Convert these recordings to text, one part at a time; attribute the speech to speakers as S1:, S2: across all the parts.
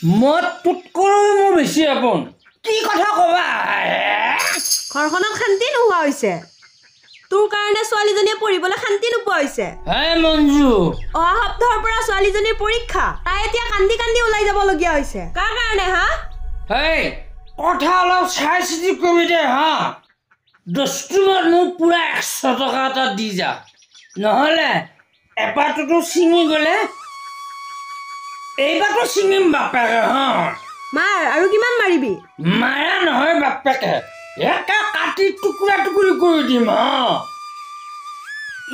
S1: মত পুতকৈ মোৰ বেছি আপন কি কথা কবা
S2: ঘৰখনত শান্তি নোহোৱা হৈছে তোৰ কাৰণে ছোৱালীজনীয়ে পঢ়িবলৈ শান্তি নোপোৱা হৈছে
S1: হে মঞ্জু
S2: অহা সপ্তাহৰ পৰা ছোৱালীজনীৰ পৰীক্ষা তাই এতিয়া কান্দি কান্দি ওলাই যাবলগীয়া হৈছে কাৰ কাৰণে হা
S1: হেই কথা অলপ চাই চিতি কবি দে হা 10 টকাত মোক পুৰা 100 টকা এটা দি যা নহ'লে এপাতটো ছিঙি গ'লে এইবাৰটো ছিঙিম বাপেকে হা
S2: মাৰ আৰু কিমান মাৰিবি
S1: মাৰা নহয় বাপেকে একা কাটি টুকুৰা টুকুৰি কৰি দিম হা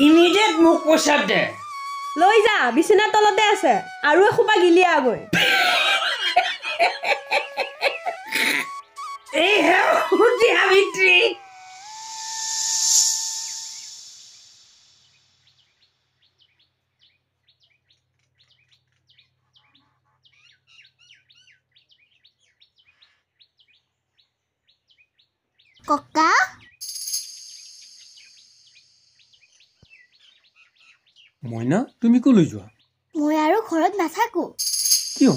S1: ইমিডিয়েট মোক পইচা দে
S2: লৈ যা বিছনাৰ তলতে আছে আৰু এখোপা গিলিয়া গৈ
S1: এই হে হুদিয়া ভিতৰি
S3: ককা
S4: মইনা তুমি কলৈ যোৱা
S3: মই আৰু ঘৰত নাথাকো
S4: কিয়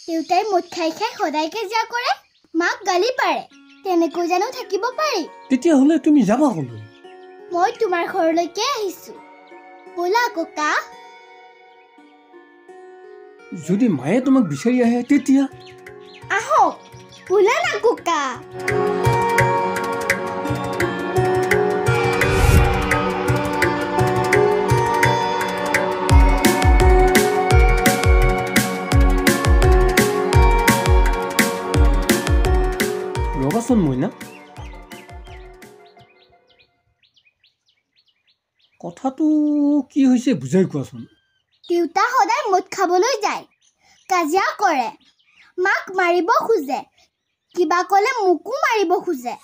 S3: দেউতাই মদ খাই খাই সদায় কাজিয়া কৰে মাক গালি পাৰে তেনেকৈ জানো থাকিব পাৰি
S4: তেতিয়াহ'লে তুমি যাবা কলৈ
S3: মই তোমাৰ ঘৰলৈকে আহিছো ব'লা ককা
S4: যদি মায়ে তোমাক বিচাৰি আহে তেতিয়া
S3: আহক ব'লা না ককা
S4: ৰবাচোন মইনা কথাটো কি হৈছে বুজাই কোৱাচোন
S3: দেউতা সদায় মদ খাবলৈ যায় কাজিয়া কৰে মাক মাৰিব খোজে কিবা ক'লে মোকো মাৰিব খোজে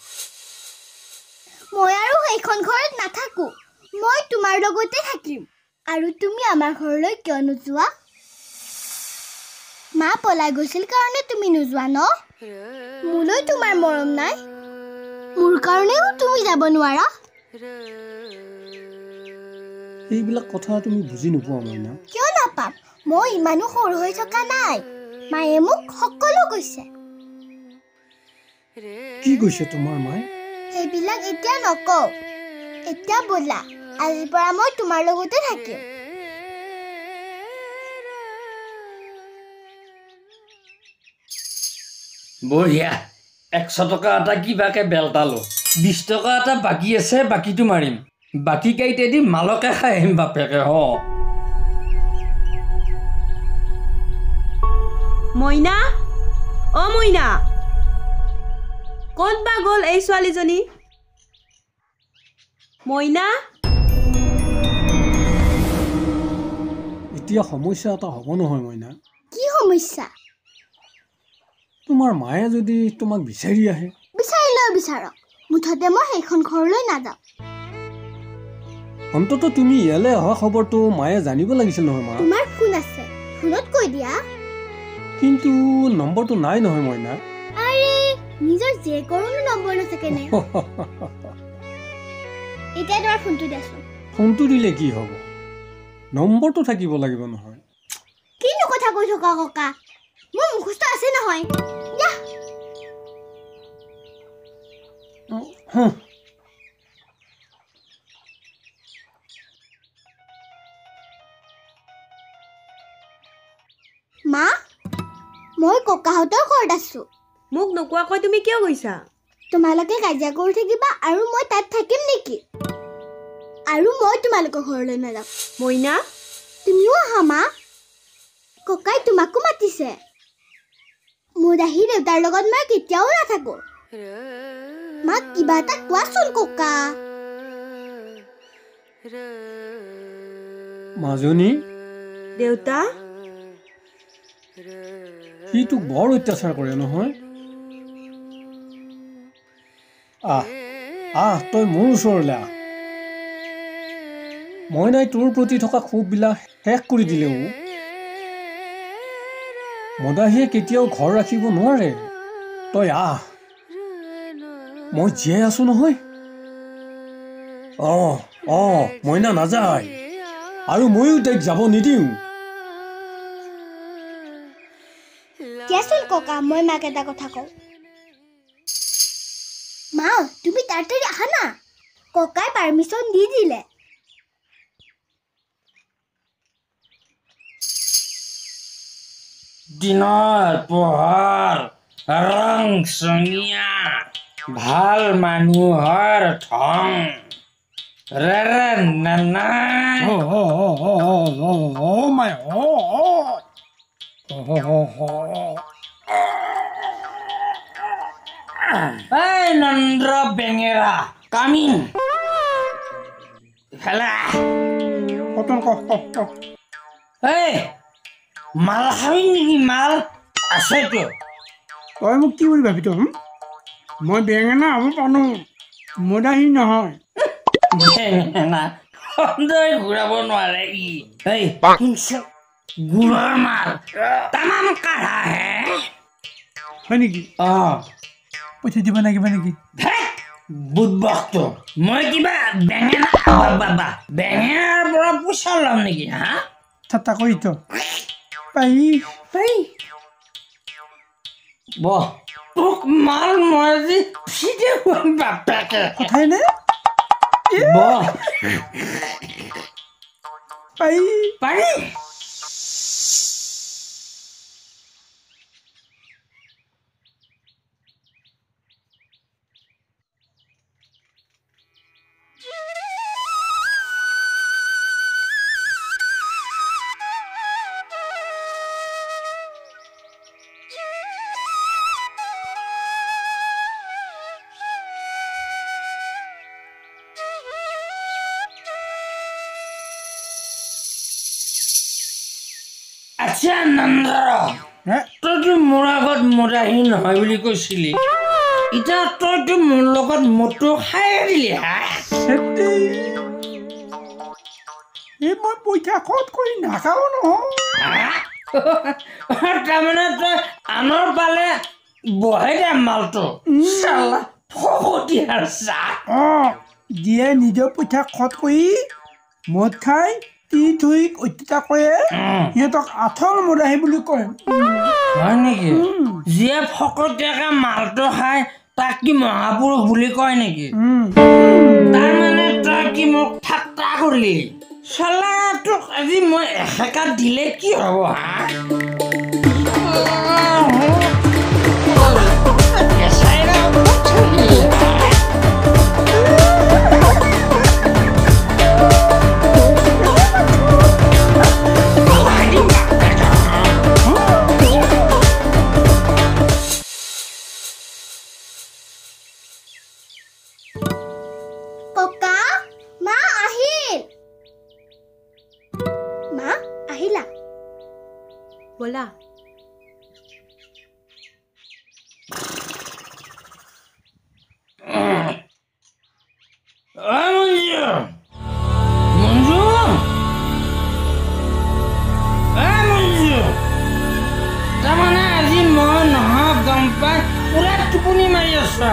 S3: মই আৰু সেইখন ঘৰত নাথাকো মই তোমাৰ লগতে থাকিম আৰু তুমি আমাৰ ঘৰলৈ কিয় নোযোৱা মা পলাই গৈছিল কাৰণে তুমি নোযোৱা ন মোলৈ তোমাৰ মৰম নাই মোৰ কাৰণেও তুমি যাব নোৱাৰা
S4: এইবিলাক কথা তুমি বুজি নোপোৱা মইনা
S3: কিয় নাপাম মই ইমানো সৰু হৈ থকা নাই মায়ে মোক সকলো কৈছে
S4: কি কৈছে তোমাৰ মায়ে
S3: সেইবিলাক এতিয়া নকওঁ এতিয়া ব'লা আজিৰ পৰা মই তোমাৰ লগতে থাকিম
S1: বঢ়িয়া 100 টকা এটা কিবাকে বেলতালো 20 টকা এটা বাকী আছে বাকীটো মাৰিম বাকী কেইটাদি মালকে খাই আহিম বাপেকে হ
S2: মইনা অ মইনা ক'ত বা গ'ল এই ছোৱালীজনী মইনা
S4: এতিয়া সমস্যা এটা হ'ব নহয় মইনা
S3: কি সমস্যা
S4: তোমাৰ মায়ে যদি তোমাক বিচাৰি আহে
S3: বিচাৰিলেও বিচাৰক মুঠতে মই সেইখন ঘৰলৈ নাযাওঁ
S4: অন্তত তুমি ইয়ালৈ অহা খবৰটো মায়ে জানিব লাগিছিল নহয় মা
S3: তোমাৰ ফোন আছে ফোনত কৈ দিয়া
S4: কিন্তু নম্বৰটো নাই নহয় মইনা
S3: আৰে নিজৰ যে কৰোনো নম্বৰ নাথাকে নে এতিয়া তোমাৰ ফোনটো দিয়াচোন
S4: ফোনটো দিলে কি হ'ব নম্বৰটো থাকিব লাগিব নহয়
S3: কিনো কথা কৈ থকা ককা মোৰ মুখস্থ আছে নহয় দিয়া মা মই ককাহঁতৰ ঘৰত আছো
S2: মোক নোকোৱাকৈ তুমি কিয় গৈছা
S3: তোমালোকে কাজিয়া কৰি থাকিবা আৰু মই তাত থাকিম নেকি আৰু মই তোমালোকৰ ঘৰলৈ নাযাওঁ
S2: মইনা
S3: তুমিও আহা মা ককাই তোমাকো মাতিছে মোৰ আহি দেউতাৰ লগত মই কেতিয়াও নাথাকো মাক কিবা এটা কোৱাচোন ককা
S4: মাজনী
S2: দেউতা
S4: সি তোক বৰ অত্যাচাৰ কৰে নহয় আহ তই মোৰ ওচৰলৈ আহ মই নাই তোৰ প্ৰতি থকা ক্ষোভবিলাক শেষ কৰি দিলেও মদাহীয়ে কেতিয়াও ঘৰ ৰাখিব নোৱাৰে তই আহ মই জীয়াই আছো নহয় মইনা নাযায় আৰু ময়ো তাইক যাব নিদিওঁ
S3: দেচোন ককা মই মাক এটা কথা কওঁ মা তুমি তাড়াতাড়ি আহা না ককাই পারমিশন দি দিলে
S1: দিনৰ পোহৰ ৰং চঙীয়া ভাল মানুহৰ ঠং ৰে নানা
S4: মাই
S1: এই নন্দ্ৰ বেঙেৰা কামিন খেলা
S4: কটন
S1: এই মাল খাবি নেকি মাল আছেতো
S4: তই মোক কি বুলি ভাবি তই মই বেঙেনা হ'ব পানো মদাহী নহয়
S1: বেঙেনা সন্দেহ ঘূৰাব নোৱাৰে ই এই গুড়ৰ মাল তামাম কাঢ়া হে
S4: হয় নেকি পইচা দিব লাগিব নেকি
S1: বুধবকটো মই কিবা বেঙেনা বেঙেনাৰ পৰা পইচা ল'ম নেকি হা
S4: ঠাট্টা কৰি তো পাই
S1: বহ তোক মাল মই আজি ফিটে শুন বাপেকে
S4: কথাই নে
S1: বহ
S4: পাৰি
S1: আচ্ছা নন্দ্ৰ তইতো মোৰ আগত মদাহী নহয় বুলি কৈছিলি এতিয়া তইতো মোৰ লগত মটো খাই দিলি
S4: এই মই পইচা খত কৰি নাখাওঁ নহয়
S1: তাৰমানে তই আনৰ পালে বহে দে মালটো চালা ফকতীয়াৰ চাহ
S4: দিয়ে নিজৰ পইচা খত কৰি মদ খাই থৈক অত্যাচাৰ কৰে সিহঁতক আঠল মদাহী বুলি কয়
S1: হয় নেকি যিয়ে ফকতীয়াকে মালটো খাই তাক কি মহাপুৰুষ বুলি কয় নেকি তাৰমানে তই কি মোক ঠাট্টা কৰিলি চালা তোক আজি মই এসেকা দিলে কি হ'ব হা
S3: ককা মা আহিল মা আহিলা
S2: ব'লা
S1: তাৰমানে আজি মই নহয় গম পাই পুৰা টোপনি মাৰি আছো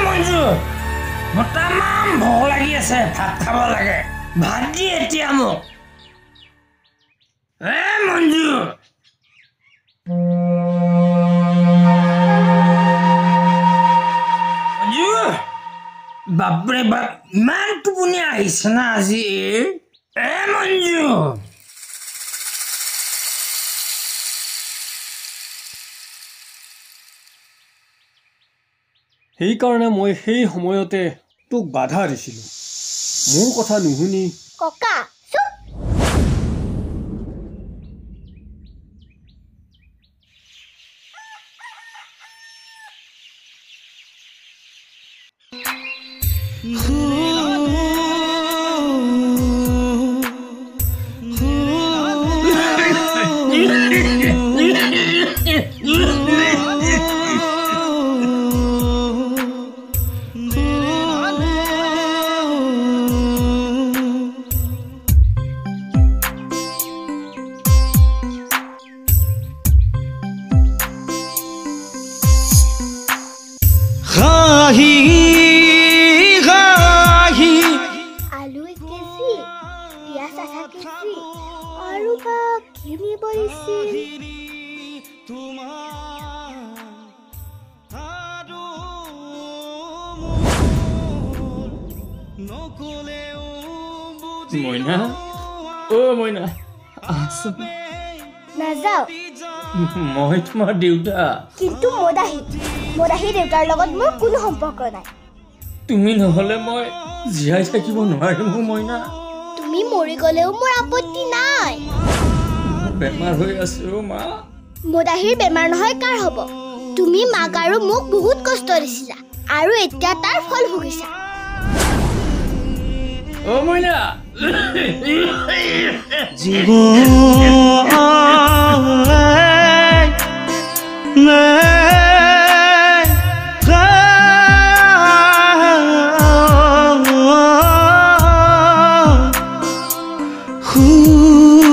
S1: মঞ্জু মোৰ তামাম ভোক লাগি আছে ভাত খাব লাগে ভাত দি এতিয়া মোক মঞ্জু বাপৰে বাপ ইমান টোপনি আহিছে না আজি মঞ্জু
S4: সেইকাৰণে মই সেই সময়তে তোক বাধা দিছিলোঁ মোৰ কথা নুশুনি
S3: ককা চাচা কেঁচি আৰু বা কিনিব দিছিল
S1: মইনা অ মইনা আছো
S3: নাযাওঁ
S1: মই তোমাৰ দেউতা
S3: কিন্তু মদাহী দেউতাৰ লগত মোৰ কোনো সম্পৰ্ক নাই
S1: তুমি নহ'লে মই জীয়াই থাকিব নোৱাৰিম মইনা
S3: তুমি মৰি গ'লেও মোৰ আপত্তি নাই
S1: বেমাৰ হৈ আছে অ মা
S3: মদাহীৰ বেমাৰ নহয় কাৰ হ'ব তুমি মাক আৰু মোক বহুত কষ্ট দিছিলা আৰু এতিয়া তাৰ ফল ভুগিছা
S1: অ মইনা
S5: Ooh